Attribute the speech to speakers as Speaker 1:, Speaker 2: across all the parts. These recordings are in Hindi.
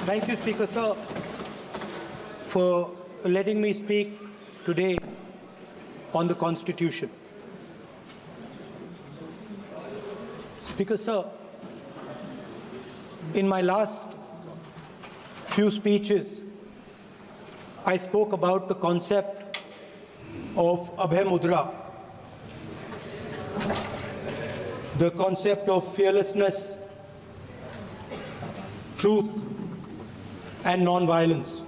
Speaker 1: Thank you, Speaker Sir, for letting me speak today on the Constitution. Speaker Sir, in my last few speeches, I spoke about the concept of Abhay Mudra, the concept of fearlessness, truth, and non-violence.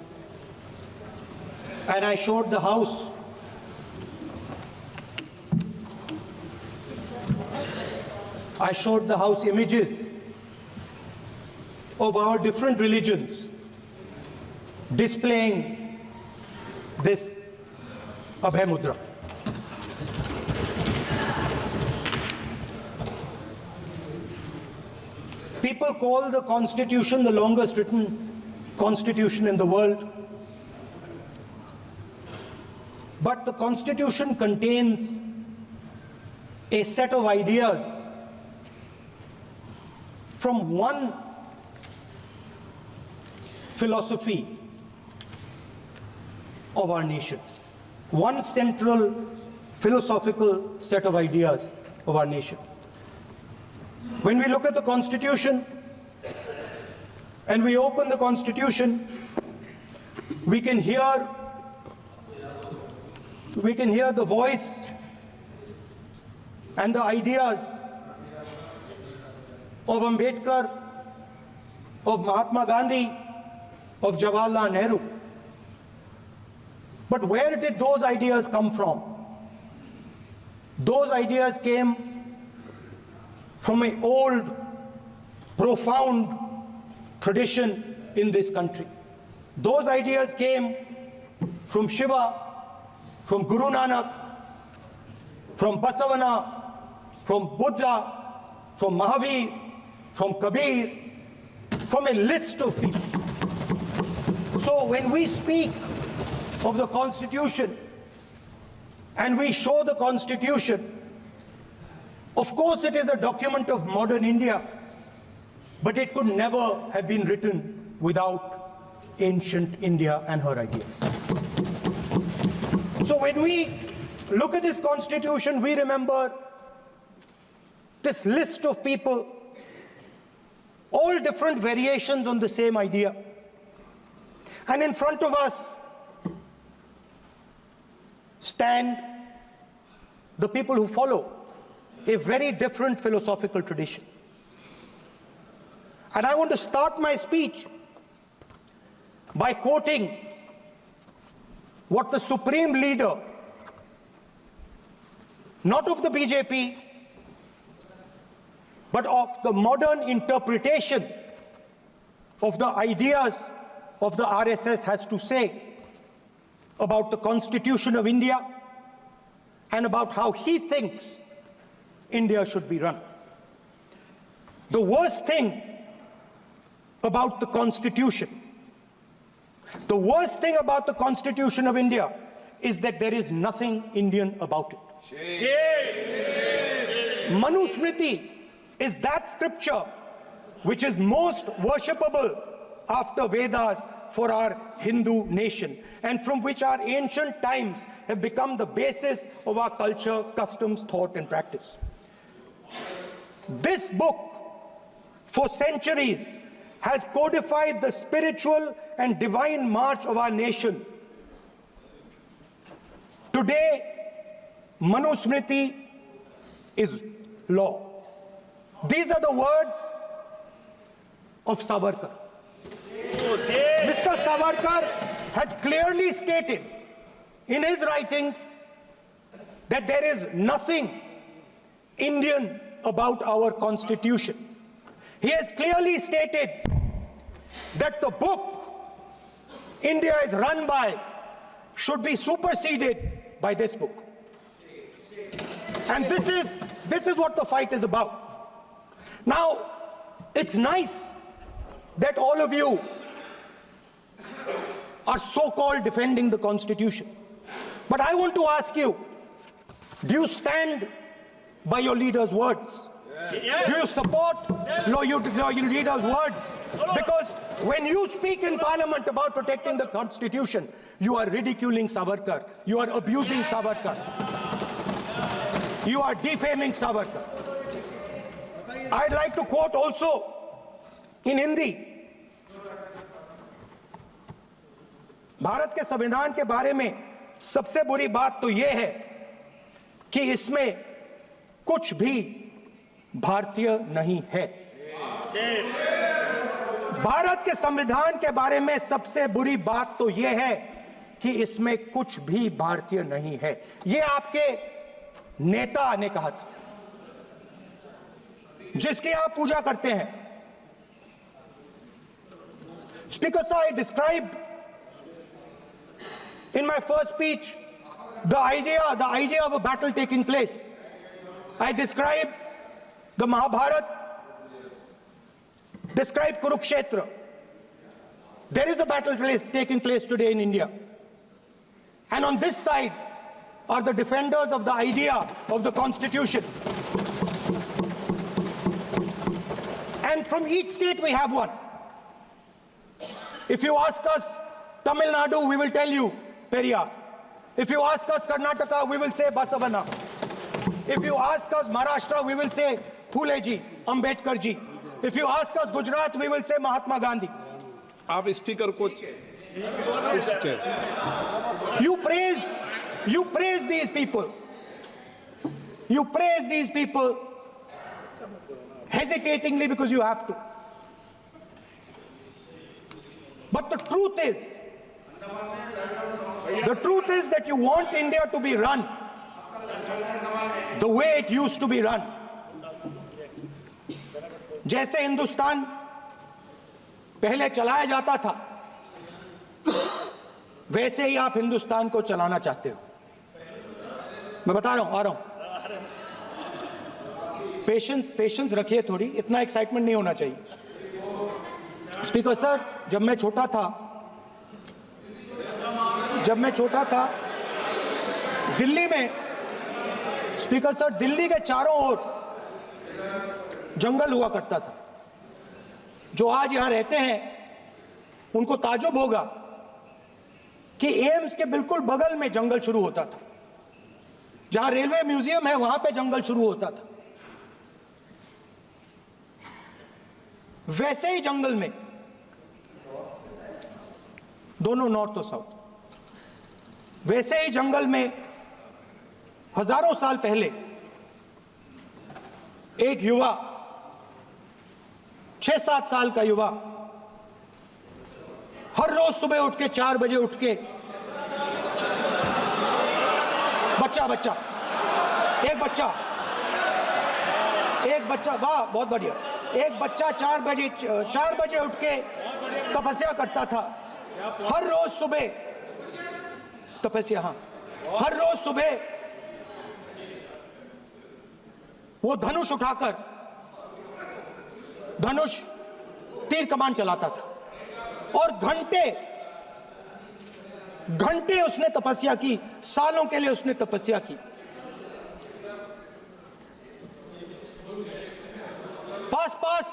Speaker 1: And I showed the House images of our different religions displaying this Abhay Mudra. People call the Constitution the longest written Constitution in the world. But the Constitution contains a set of ideas from one philosophy of our nation, one central philosophical set of ideas of our nation. When we look at the Constitution and we open the Constitution, we can hear the voice and the ideas of Ambedkar, of Mahatma Gandhi, of Jawaharlal Nehru. But where did those ideas come from? Those ideas came from an old, profound tradition in this country. Those ideas came from Shiva, from Guru Nanak, from Basavana, from Buddha, from Mahavir, from Kabir, from a list of people. So when we speak of the Constitution and we show the Constitution, of course it is a document of modern India, but it could never have been written without ancient India and her ideas. So when we look at this Constitution, we remember this list of people, all different variations on the same idea. And in front of us stand the people who follow a very different philosophical tradition. And I want to start my speech by quoting what the supreme leader, not of the BJP, but of the modern interpretation of the ideas of the RSS has to say about the Constitution of India and about how he thinks India should be run. The worst thing about the Constitution, the worst thing about the Constitution of India is that there is nothing Indian about it. Manusmriti is that scripture which is most worshipable after Vedas for our Hindu nation, and from which our ancient times have become the basis of our culture, customs, thought, and practice. This book, for centuries, has codified the spiritual and divine march of our nation. Today, Manusmriti is law. These are the words of Savarkar. Mr. Savarkar has clearly stated in his writings that there is nothing Indian about our Constitution. He has clearly stated that the book India is run by should be superseded by this book. And this is what the fight is about. Now, it's nice that all of you are so-called defending the Constitution. But I want to ask you, do you stand by your leader's words? Do you support your leader's words? Because when you speak in parliament about protecting the constitution, you are ridiculing Savarkar. You are abusing Savarkar. You are defaming Savarkar. I'd like to quote also in Hindi. Bharat के संविधान के बारे में सबसे बुरी बात तो यह है कि इसमें कुछ भी भारतीय नहीं है। भारत के संविधान के बारे में सबसे बुरी बात तो यह है कि इसमें कुछ भी भारतीय नहीं है। यह आपके नेता ने कहा था, जिसकी आप पूजा करते हैं। Speaker sir, I described in my first speech the idea of a battle taking place. I described the Mahabharata, described Kurukshetra. There is a battle taking place today in India. And on this side are the defenders of the idea of the Constitution. And from each state we have one. If you ask us Tamil Nadu, we will tell you Periyar. If you ask us Karnataka, we will say Basavana. If you ask us Maharashtra, we will say Phule ji, Ambedkar ji. If you ask us Gujarat, we will say Mahatma Gandhi.
Speaker 2: आप स्पीकर को
Speaker 1: You praise these people. You praise these people hesitatingly because you have to. But the truth is that you want India to be run the way it used to be run. जैसे हिंदुस्तान पहले चलाया जाता था, वैसे ही आप हिंदुस्तान को चलाना चाहते हो। मैं बता रहा हूं, आ रहा हूं। पेशेंस रखिए थोड़ी, इतना एक्साइटमेंट नहीं होना चाहिए। स्पीकर सर, जब मैं छोटा था दिल्ली में, स्पीकर सर, दिल्ली के चारों ओर जंगल हुआ करता था। जो आज यहां रहते हैं उनको ताजुब होगा कि एम्स के बिल्कुल बगल में जंगल शुरू होता था। जहां रेलवे म्यूजियम है वहां पे जंगल शुरू होता था। वैसे ही जंगल में, दोनों नॉर्थ और साउथ, वैसे ही जंगल में हजारों साल पहले एक युवा, 6-7 साल का युवा, हर रोज सुबह उठ के 4 बजे उठ के एक बच्चा, वाह बहुत बढ़िया, एक बच्चा 4 बजे उठ के तपस्या करता था। हर रोज सुबह तपस्या, हाँ, हर रोज सुबह वो धनुष उठाकर तीर कमान चलाता था और घंटे उसने तपस्या की, सालों के लिए उसने तपस्या की। पास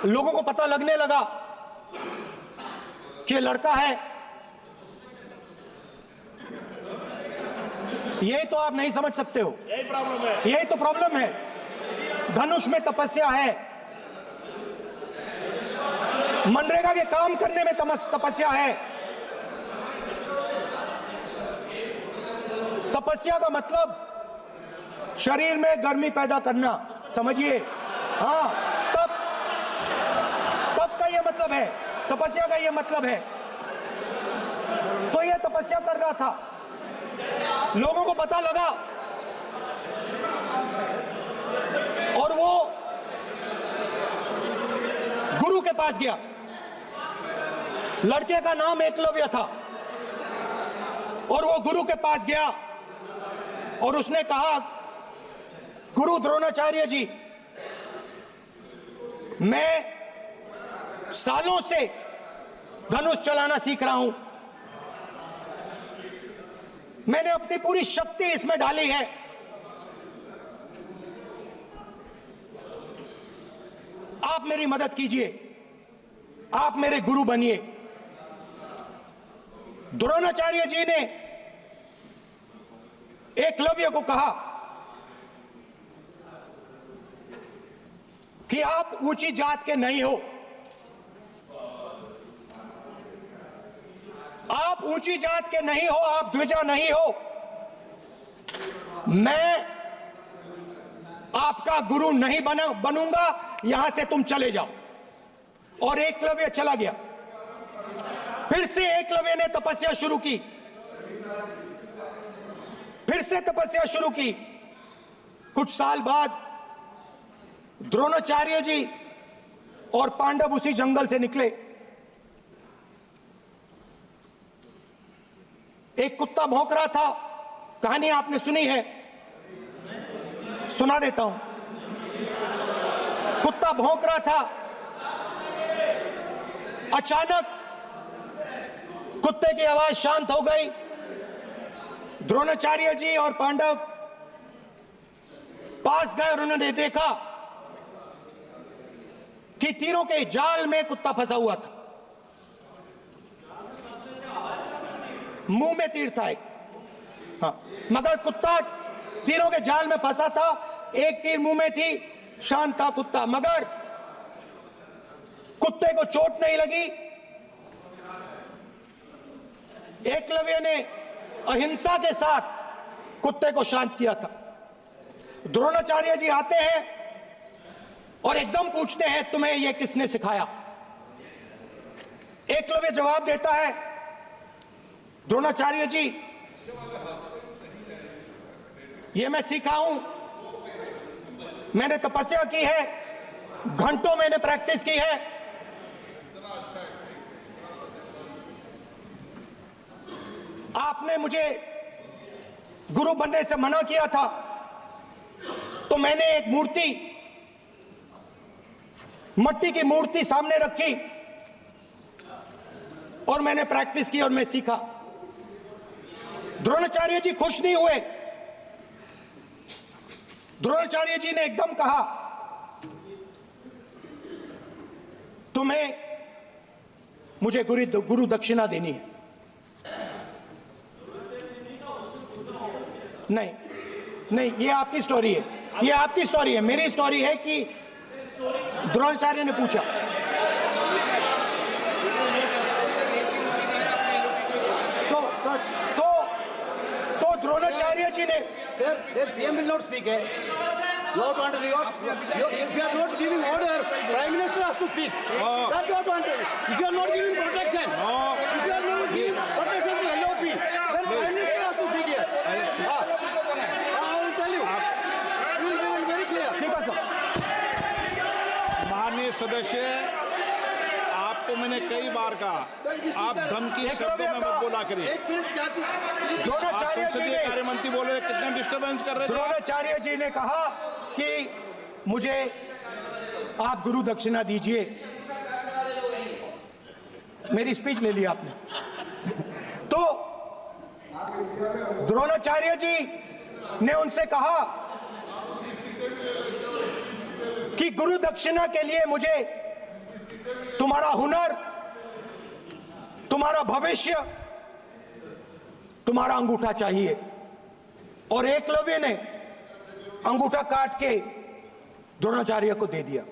Speaker 1: लोगों को पता लगने लगा कि लड़का है। यही तो आप नहीं समझ सकते हो, यही तो प्रॉब्लम है। धनुष में तपस्या है, मनरेगा के काम करने में तपस्या है। तपस्या का मतलब शरीर में गर्मी पैदा करना, समझिए। हाँ, तब का ये मतलब है, तपस्या का ये मतलब है। तो ये तपस्या कर रहा था, लोगों को पता लगा और वो गुरु के पास गया। लड़के का नाम एकलव्य था और वो गुरु के पास गया और उसने कहा, गुरु द्रोणाचार्य जी, मैं सालों से धनुष चलाना सीख रहा हूं, मैंने अपनी पूरी शक्ति इसमें डाली है, आप मेरी मदद कीजिए, आप मेरे गुरु बनिए। द्रोणाचार्य जी ने एकलव्य को कहा कि आप ऊंची जात के नहीं हो, आप ऊंची जात के नहीं हो, आप द्विजा नहीं हो, मैं आपका गुरु नहीं बनूंगा, यहां से तुम चले जाओ। और एकलव्य चला गया। फिर से एकलव्य ने तपस्या शुरू की, फिर से तपस्या शुरू की। कुछ साल बाद द्रोणाचार्य जी और पांडव उसी जंगल से निकले। एक कुत्ता भौंक रहा था, कहानी आपने सुनी है, सुना देता हूं। कुत्ता भौंक रहा था, अचानक कुत्ते की आवाज शांत हो गई। द्रोणाचार्य जी और पांडव पास गए और उन्होंने देखा कि तीरों के जाल में कुत्ता फंसा हुआ था। मुंह में तीर था एक, हाँ, मगर कुत्ता तीरों के जाल में फंसा था, एक तीर मुंह में थी, शांत था कुत्ता, मगर कुत्ते को चोट नहीं लगी। एकलव्य ने अहिंसा के साथ कुत्ते को शांत किया था। द्रोणाचार्य जी आते हैं और एकदम पूछते हैं, तुम्हें यह किसने सिखाया? एकलव्य जवाब देता है, द्रोणाचार्य जी, ये मैं सीखा हूं, मैंने तपस्या की है, घंटों मैंने प्रैक्टिस की है। आपने मुझे गुरु बनने से मना किया था, तो मैंने एक मूर्ति, मट्टी की मूर्ति सामने रखी और मैंने प्रैक्टिस की और मैं सीखा। द्रोणाचार्य जी खुश नहीं हुए। द्रोणाचार्य जी ने एकदम कहा, तुम्हें मुझे गुरु दक्षिणा देनी है। नहीं नहीं, ये आपकी स्टोरी है, ये आपकी स्टोरी है। मेरी स्टोरी है कि द्रोणाचार्य ने पूछा। तो द्रोणाचार्य जी ने,
Speaker 3: Sir, the PM will not speak. You have to understand. If you are not giving order, Prime Minister has to speak. That you have to understand. If you are not giving protection, if you are not giving protection to LOP, then Prime Minister has to speak here. I will tell you. We will be very clear.
Speaker 1: ठीक है सर।
Speaker 2: माननीय सदस्य, आपको मैंने कई बार कहा, आप धमकी शब्दों में मत बोला करिए।
Speaker 3: एक मिनट क्या थी?
Speaker 1: द्रोणाचार्य जी
Speaker 2: संसदीय
Speaker 1: ने,
Speaker 2: कार्य मंत्री बोले, कितने डिस्टर्बेंस कर रहे थे।
Speaker 1: द्रोणाचार्य जी ने कहा कि मुझे आप गुरु दक्षिणा दीजिए। मेरी स्पीच ले ली आपने। तो द्रोणाचार्य जी ने उनसे कहा कि गुरु दक्षिणा के लिए मुझे तुम्हारा हुनर, तुम्हारा भविष्य, तुम्हारा अंगूठा चाहिए। और एकलव्य ने अंगूठा काट के द्रोणाचार्य को दे दिया।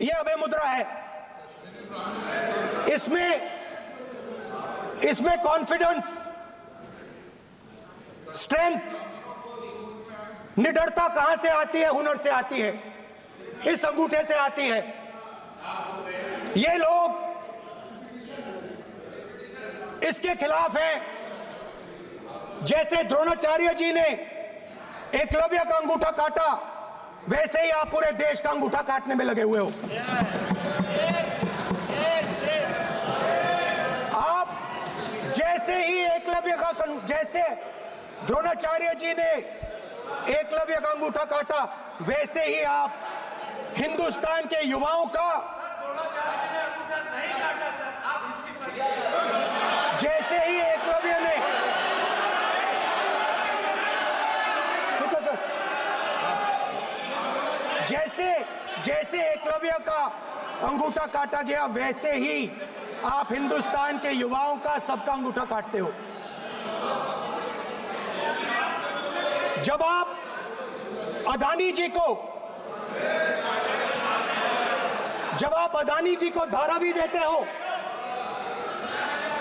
Speaker 1: यह अभय मुद्रा है। इसमें कॉन्फिडेंस, स्ट्रेंथ, निडरता कहां से आती है? हुनर से आती है, इस अंगूठे से आती है। ये लोग इसके खिलाफ हैं। जैसे द्रोणाचार्य जी ने एकलव्य का अंगूठा काटा, वैसे ही आप पूरे देश का अंगूठा काटने में लगे हुए हो। आप जैसे ही एकलव्य का, जैसे द्रोणाचार्य जी ने एकलव्य का अंगूठा काटा, वैसे ही आप हिंदुस्तान के युवाओं का, जैसे ही एकलव्य ने जैसे जैसे एकलव्य का अंगूठा काटा गया, वैसे ही आप हिंदुस्तान के युवाओं का, सबका अंगूठा काटते हो। जब आप अदानी जी को धारावी देते हो,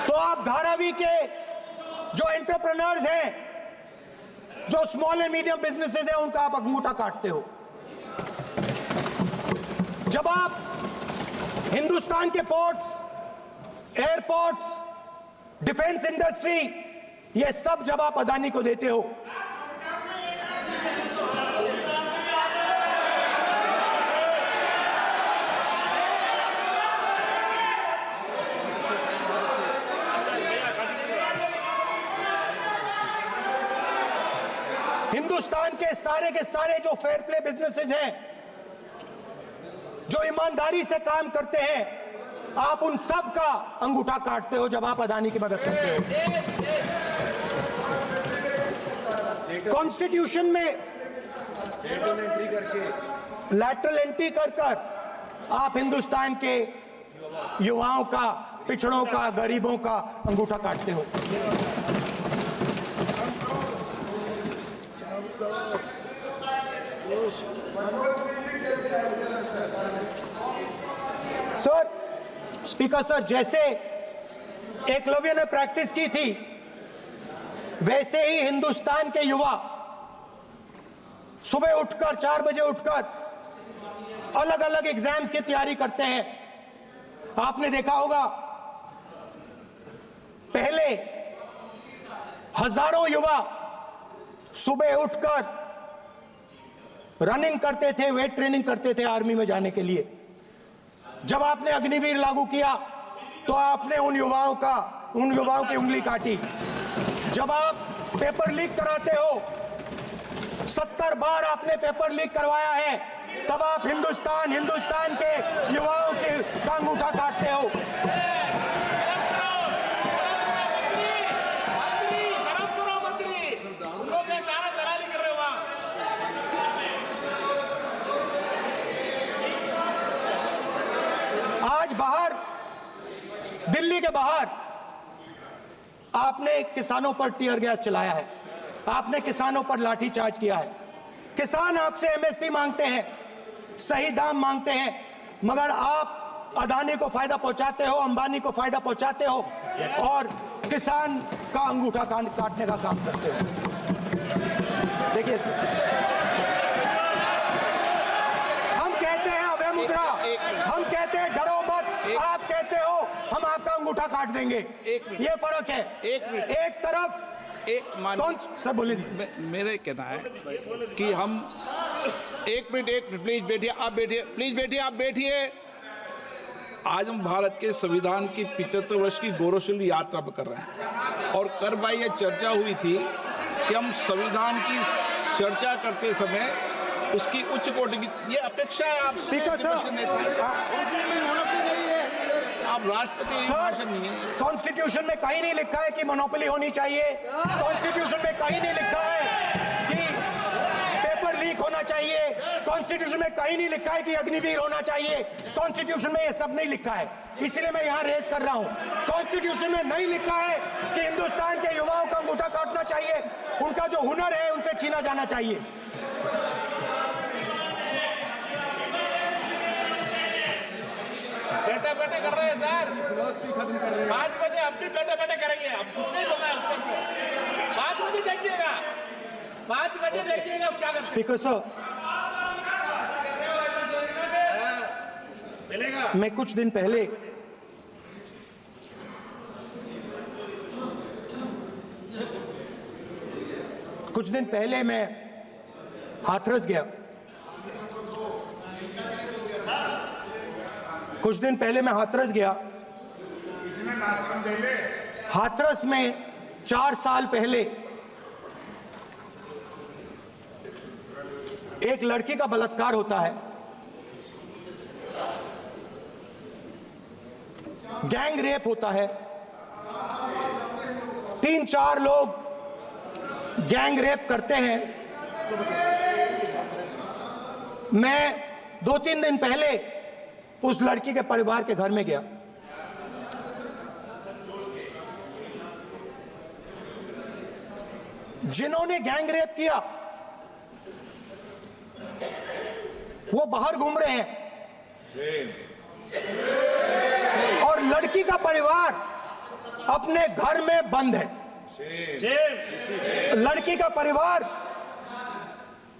Speaker 1: तो आप धारावी के जो एंटरप्रेन्योर्स हैं, जो स्मॉल एंड मीडियम बिजनेसेस हैं, उनका आप अंगूठा काटते हो। जब आप हिंदुस्तान के पोर्ट्स, एयरपोर्ट्स, डिफेंस इंडस्ट्री, ये सब जब आप अदानी को देते हो, हिंदुस्तान के सारे जो फेयर प्ले बिजनेसेस हैं, जो ईमानदारी से काम करते हैं, आप उन सब का अंगूठा काटते हो जब आप अदानी की मदद करते हो। कॉन्स्टिट्यूशन में लैटरल एंट्री कर आप हिंदुस्तान के युवाओं का, पिछड़ों का, गरीबों का अंगूठा काटते हो। सर, स्पीकर सर, जैसे एकलव्य ने प्रैक्टिस की थी, वैसे ही हिंदुस्तान के युवा सुबह उठकर 4 बजे उठकर अलग अलग एग्जाम्स की तैयारी करते हैं। आपने देखा होगा, पहले हजारों युवा सुबह उठकर रनिंग करते थे, वेट ट्रेनिंग करते थे आर्मी में जाने के लिए। जब आपने अग्निवीर लागू किया, तो आपने उन युवाओं की उंगली काटी। जब आप पेपर लीक कराते हो, 70 बार आपने पेपर लीक करवाया है, तब आप हिंदुस्तान के युवाओं के का अंगूठा काटते हो। आज बाहर, दिल्ली के बाहर आपने किसानों पर टीयर गैस चलाया है, आपने किसानों पर लाठीचार्ज किया है। किसान आपसे एमएसपी मांगते हैं, सही दाम मांगते हैं, मगर आप अदानी को फायदा पहुंचाते हो, अंबानी को फायदा पहुंचाते हो और किसान का अंगूठा काटने का काम करते हो। देखिए इसको हम कहते हैं अभय मुद्रा, हम कहते हैं डरो मत, आप कहते हो हम आपका अंगूठा काट देंगे। ये फर्क है। एक तरफ कौन सर बोलिए।
Speaker 2: मेरे कहना है कि हम एक मिनट प्लीज बैठिए, आप बैठिए, प्लीज बैठिए, आप बैठिए। आज हम भारत के संविधान की 75 वर्ष की गौरवशाली यात्रा पर कर रहे हैं, और कल भाई ये चर्चा हुई थी कि हम संविधान की चर्चा करते समय उसकी उच्च कोटि की ये अपेक्षा है। आप
Speaker 1: स्पीकर सर,
Speaker 2: आप राष्ट्रपति भाषण नहीं है।
Speaker 1: कॉन्स्टिट्यूशन में कहीं नहीं लिखा है कि मोनोपोली होनी चाहिए। कॉन्स्टिट्यूशन में कहीं नहीं लिखा है कि पेपर लीक होना चाहिए। कॉन्स्टिट्यूशन में कहीं नहीं लिखा है कि अग्निवीर होना चाहिए। कॉन्स्टिट्यूशन में ये सब नहीं लिखा है, इसलिए मैं यहाँ रेस कर रहा हूँ। कॉन्स्टिट्यूशन में नहीं लिखा है कि हिंदुस्तान के युवाओं का अंगूठा काटना चाहिए, उनका जो हुनर है उनसे छीना जाना चाहिए।
Speaker 4: बैठे बैठे कर रहे हैं सर, 5 बजे अब भी बैठे बैठे करेंगे। अब कुछ नहीं बोलना है उसके ऊपर। 5 बजे देखिएगा, 5 बजे देखिएगा क्या करते हैं।
Speaker 1: स्पीकर सर,
Speaker 4: मिलेगा।
Speaker 1: मैं कुछ दिन पहले मैं हाथरस गया। हाथरस में 4 साल पहले एक लड़की का बलात्कार होता है। गैंग रेप होता है। 3-4 लोग गैंग रेप करते हैं मैं 2-3 दिन पहले उस लड़की के परिवार के घर में गया। जिन्होंने गैंग रेप किया वो बाहर घूम रहे हैं और लड़की का परिवार अपने घर में बंद है। लड़की का परिवार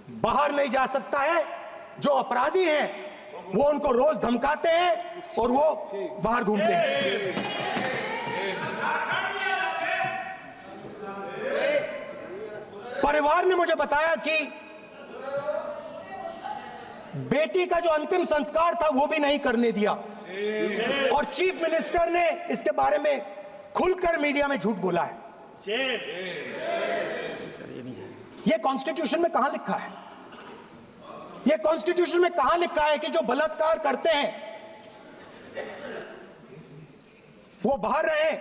Speaker 1: बाहर नहीं जा सकता है। जो अपराधी हैं वो उनको रोज धमकाते हैं और वो बाहर घूमते हैं। परिवार ने मुझे बताया कि बेटी का जो अंतिम संस्कार था वो भी नहीं करने दिया और चीफ मिनिस्टर ने इसके बारे में खुलकर मीडिया में झूठ बोला है। ये कॉन्स्टिट्यूशन में कहां लिखा है? ये कॉन्स्टिट्यूशन में कहां लिखा है कि जो बलात्कार करते हैं वो बाहर रहे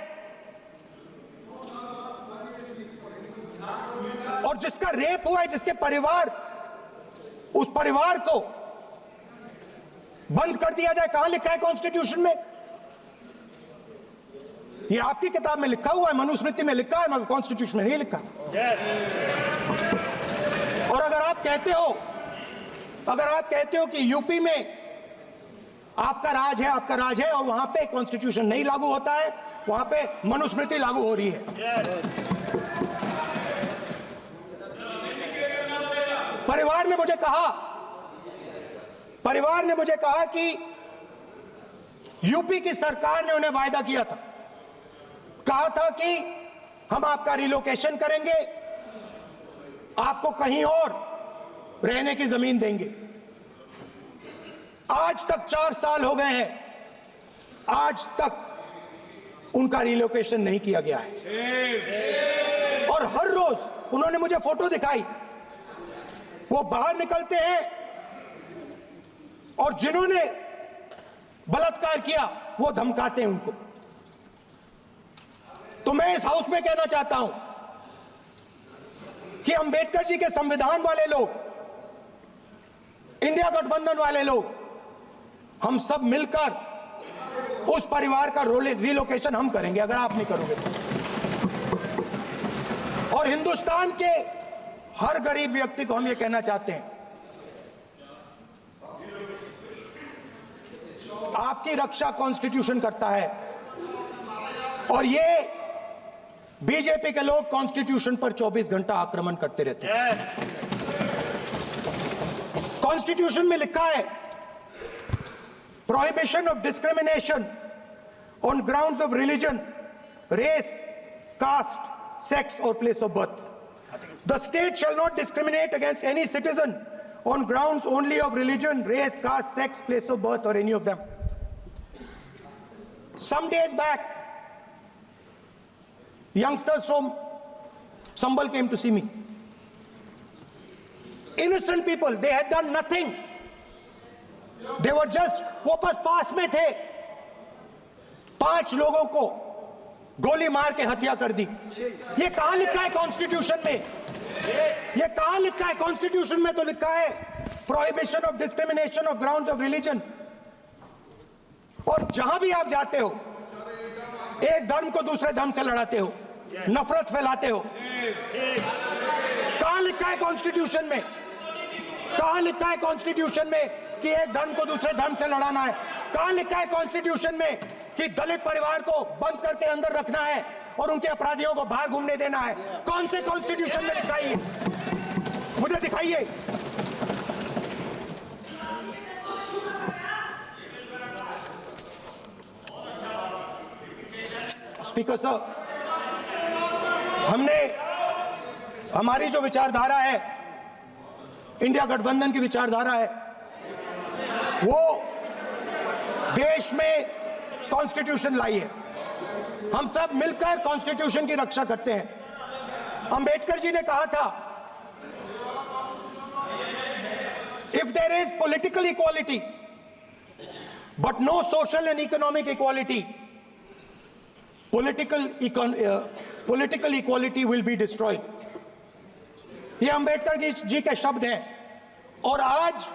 Speaker 1: और जिसका रेप हुआ है, जिसके परिवार, उस परिवार को बंद कर दिया जाए? कहां लिखा है कॉन्स्टिट्यूशन में? ये आपकी किताब में लिखा हुआ है, मनुस्मृति में लिखा है, मगर कॉन्स्टिट्यूशन में नहीं लिखा। और अगर आप कहते हो कि यूपी में आपका राज है और वहां पे कॉन्स्टिट्यूशन नहीं लागू होता है, वहां पे मनुस्मृति लागू हो रही है। परिवार ने मुझे कहा कि यूपी की सरकार ने उन्हें वायदा किया था, कहा था कि हम आपका रिलोकेशन करेंगे, आपको कहीं और रहने की जमीन देंगे। आज तक 4 साल हो गए हैं, आज तक उनका रिलोकेशन नहीं किया गया है। और हर रोज उन्होंने मुझे फोटो दिखाई, वो बाहर निकलते हैं और जिन्होंने बलात्कार किया वो धमकाते हैं उनको। तो मैं इस हाउस में कहना चाहता हूं कि अंबेडकर जी के संविधान वाले लोग, इंडिया गठबंधन वाले लोग, हम सब मिलकर उस परिवार का रिलोकेशन हम करेंगे अगर आप नहीं करोगे तो। और हिंदुस्तान के हर गरीब व्यक्ति को हम ये कहना चाहते हैं, आपकी रक्षा कॉन्स्टिट्यूशन करता है और ये बीजेपी के लोग कॉन्स्टिट्यूशन पर 24 घंटा आक्रमण करते रहते हैं। कॉन्स्टिट्यूशन में लिखा है prohibition of discrimination on grounds of religion, race, caste, sex और place of birth. The state shall not discriminate against any citizen on grounds only of religion, race, caste, sex, place of birth or any of them. Some days back, youngsters from Sambal came to see me. Innocent people, they had done nothing. They were just, वो बस पास में थे, 5 लोगों को गोली मार के हत्या कर दी। ये कहां लिखा है कॉन्स्टिट्यूशन में? ये कहां लिखा है कॉन्स्टिट्यूशन में? तो लिखा है prohibition of discrimination of grounds of religion. और जहां भी आप जाते हो, एक धर्म को दूसरे धर्म से लड़ाते हो, नफरत फैलाते हो। कहां लिखा है कॉन्स्टिट्यूशन में? कहां लिखा है कॉन्स्टिट्यूशन में कि एक धर्म को दूसरे धर्म से लड़ाना है? कहां लिखा है कॉन्स्टिट्यूशन में कि दलित परिवार को बंद करके अंदर रखना है और उनके अपराधियों को बाहर घूमने देना है? कौन से कॉन्स्टिट्यूशन में लिखा है? मुझे दिखाइए। स्पीकर सर, हमारी जो विचारधारा है, इंडिया गठबंधन की विचारधारा है, वो देश में कॉन्स्टिट्यूशन लाई है। हम सब मिलकर कॉन्स्टिट्यूशन की रक्षा करते हैं। अंबेडकर जी ने कहा था, if there is political equality but no social and economic equality, political equality will be destroyed। ये अंबेडकर जी के शब्द हैं। और आज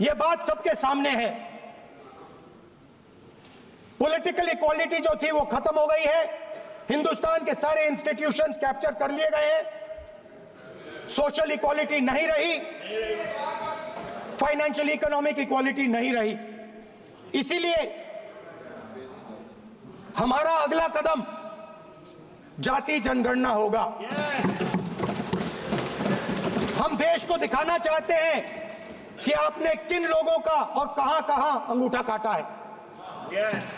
Speaker 1: यह बात सबके सामने है। पॉलिटिकल इक्वालिटी जो थी वो खत्म हो गई है। हिंदुस्तान के सारे इंस्टीट्यूशंस कैप्चर कर लिए गए हैं। सोशल इक्वालिटी नहीं रही, फाइनेंशियल इकोनॉमिक इक्वालिटी नहीं रही। इसीलिए हमारा अगला कदम जाति जनगणना होगा। हम देश को दिखाना चाहते हैं कि आपने किन लोगों का और कहां-कहां अंगूठा काटा है।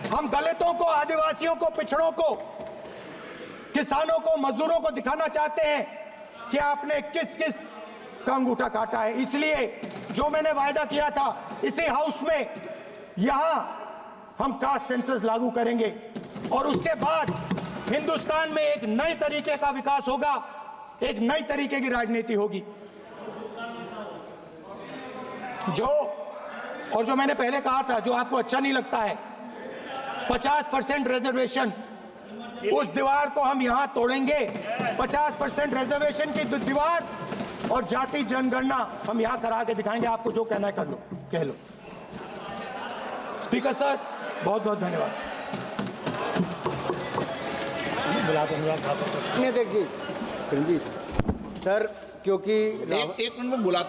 Speaker 1: हम दलितों को, आदिवासियों को, पिछड़ों को, किसानों को, मजदूरों को दिखाना चाहते हैं कि आपने किस किस का अंगूठा काटा है। इसलिए जो मैंने वायदा किया था, इसी हाउस में यहां हम कास्ट सेंसस लागू करेंगे और उसके बाद हिंदुस्तान में एक नए तरीके का विकास होगा, एक नई तरीके की राजनीति होगी। जो मैंने पहले कहा था, जो आपको अच्छा नहीं लगता है, 50% रिजर्वेशन, उस दीवार को हम यहां तोड़ेंगे। 50% रिजर्वेशन की दीवार और जाति जनगणना हम यहां करा के दिखाएंगे। आपको जो कहना है कर लो, कह लो। स्पीकर सर, बहुत बहुत धन्यवाद।
Speaker 5: अध्यक्ष जी सर, क्योंकि
Speaker 2: एक मिनट में बुलाता हूं।